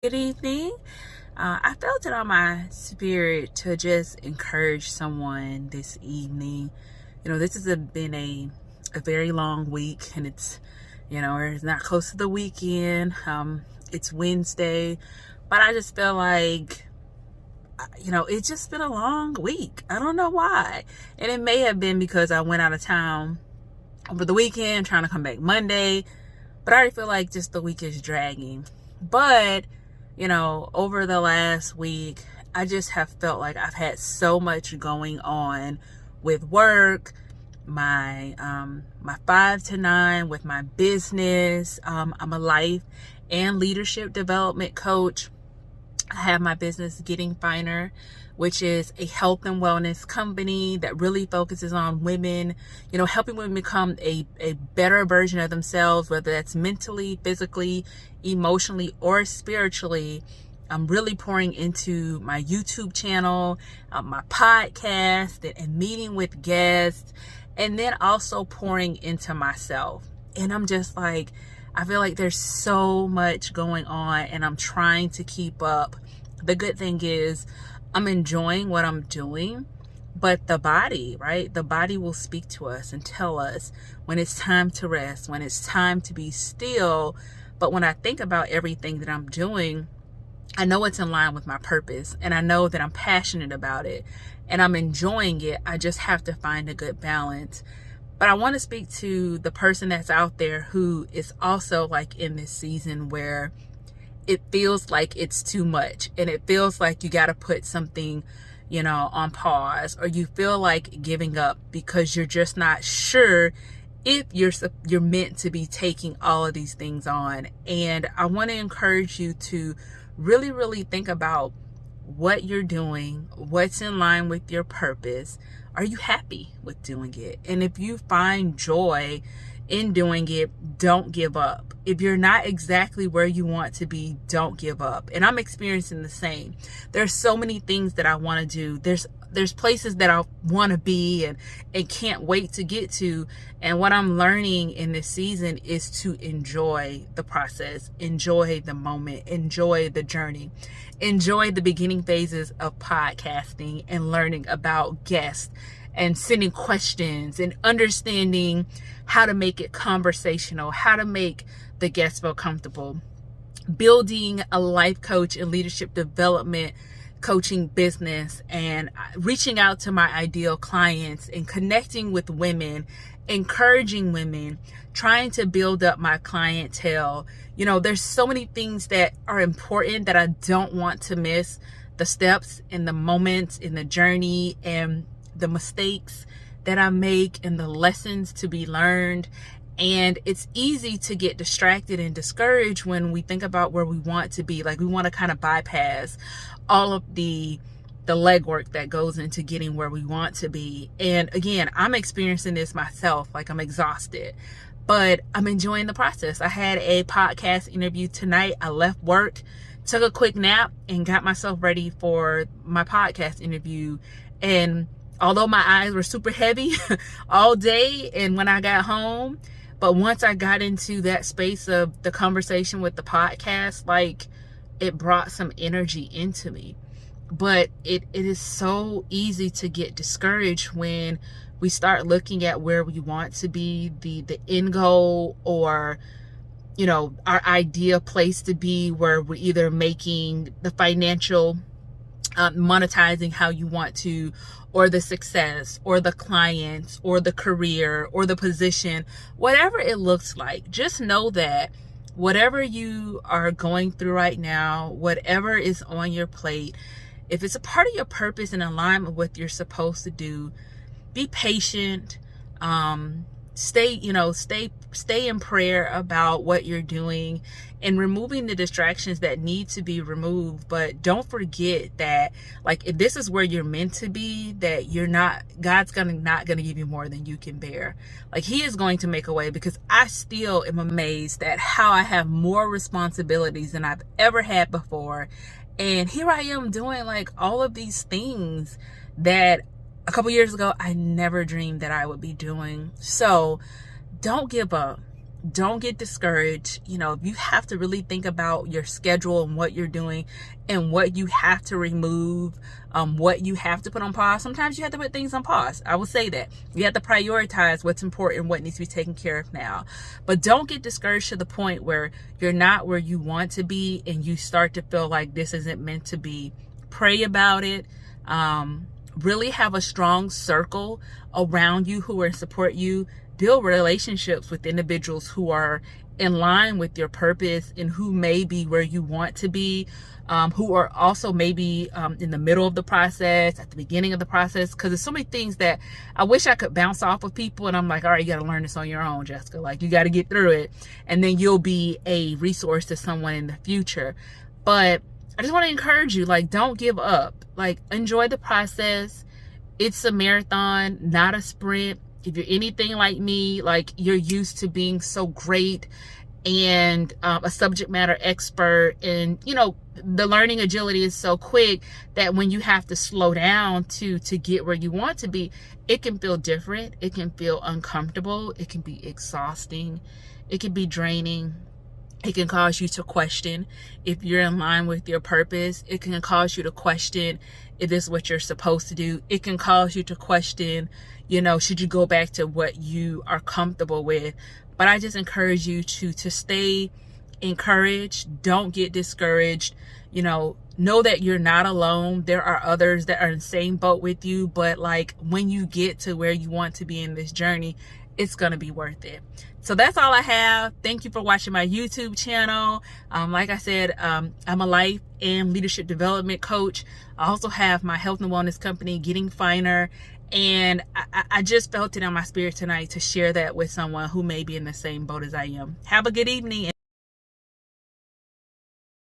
Good evening. I felt it on my spirit to just encourage someone this evening. This has been a very long week, and it's not close to the weekend. It's Wednesday, but I just feel like, it's just been a long week. I don't know why. And it may have been because I went out of town over the weekend, trying to come back Monday, but I already feel like just the week is dragging. But over the last week, I just have felt like I've had so much going on with work, my 5 to 9, with my business. I'm a life and leadership development coach. I have my business Getting Finer, which is a health and wellness company that really focuses on women, helping women become a better version of themselves, whether that's mentally, physically, emotionally, or spiritually. I'm really pouring into my YouTube channel, my podcast, and meeting with guests, and then also pouring into myself. And I'm just like, I feel like there's so much going on, and I'm trying to keep up. The good thing is I'm enjoying what I'm doing, but the body, right? The body will speak to us and tell us when it's time to rest, when it's time to be still. But when I think about everything that I'm doing, I know it's in line with my purpose, and I know that I'm passionate about it and I'm enjoying it. I just have to find a good balance. But I want to speak to the person that's out there who is also like in this season where it feels like it's too much, and it feels like you got to put something, on pause, or you feel like giving up because you're just not sure if you're meant to be taking all of these things on. And I want to encourage you to really, really think about what you're doing, what's in line with your purpose. Are you happy with doing it? And if you find joy in doing it, don't give up. If you're not exactly where you want to be, don't give up. And I'm experiencing the same. There's so many things that I want to do. There's places that I want to be and can't wait to get to. And what I'm learning in this season is to enjoy the process, enjoy the moment, enjoy the journey, enjoy the beginning phases of podcasting and learning about guests and sending questions and understanding how to make it conversational, how to make the guests feel comfortable, building a life coach and leadership development coaching business, and reaching out to my ideal clients and connecting with women, encouraging women, trying to build up my clientele. There's so many things that are important that I don't want to miss. The steps and the moments in the journey and the mistakes that I make and the lessons to be learned. And it's easy to get distracted and discouraged when we think about where we want to be. Like, we want to kind of bypass all of the legwork that goes into getting where we want to be. And again, I'm experiencing this myself. Like, I'm exhausted, but I'm enjoying the process. I had a podcast interview tonight. I left work, took a quick nap, and got myself ready for my podcast interview. And although my eyes were super heavy all day and when I got home, but once I got into that space of the conversation with the podcast, like, it brought some energy into me. But it is so easy to get discouraged when we start looking at where we want to be, the end goal, or our ideal place to be, where we're either making the financial monetizing how you want to, or the success, or the clients, or the career, or the position, whatever it looks like. Just know that whatever you are going through right now, whatever is on your plate, if it's a part of your purpose and alignment with what you're supposed to do, be patient. Stay in prayer about what you're doing and removing the distractions that need to be removed. But don't forget that, like, if this is where you're meant to be, that God's not gonna give you more than you can bear. Like, He is going to make a way, because I still am amazed at how I have more responsibilities than I've ever had before. And here I am doing like all of these things that a couple years ago I never dreamed that I would be doing. So don't give up. don't get discouraged. You know, you have to really think about your schedule and what you're doing and what you have to remove, what you have to put on pause. Sometimes you have to put things on pause. I will say that. You have to prioritize what's important, what needs to be taken care of now. But don't get discouraged to the point where you're not where you want to be and you start to feel like this isn't meant to be. Pray about it. Really have a strong circle around you who will support you. Build relationships with individuals who are in line with your purpose and who may be where you want to be, who are also maybe in the middle of the process, at the beginning of the process, because there's so many things that I wish I could bounce off of people, and I'm like, all right, you got to learn this on your own, Jessica. Like, you got to get through it, and then you'll be a resource to someone in the future. But I just want to encourage you, like, don't give up. Like, enjoy the process. It's a marathon, not a sprint. If you're anything like me, like, you're used to being so great and a subject matter expert, and you know, the learning agility is so quick that when you have to slow down to get where you want to be, it can feel different. It can feel uncomfortable. It can be exhausting. It can be draining. It can cause you to question if you're in line with your purpose. It can cause you to question if this is what you're supposed to do. It can cause you to question, you know, should you go back to what you are comfortable with? But I just encourage you to stay encouraged. Don't get discouraged. You know that you're not alone. There are others that are in the same boat with you. But like, when you get to where you want to be in this journey, it's going to be worth it. So that's all I have. Thank you for watching my YouTube channel. Like I said, I'm a life and leadership development coach. I also have my health and wellness company, Getting Finer. And I just felt it in my spirit tonight to share that with someone who may be in the same boat as I am. Have a good evening.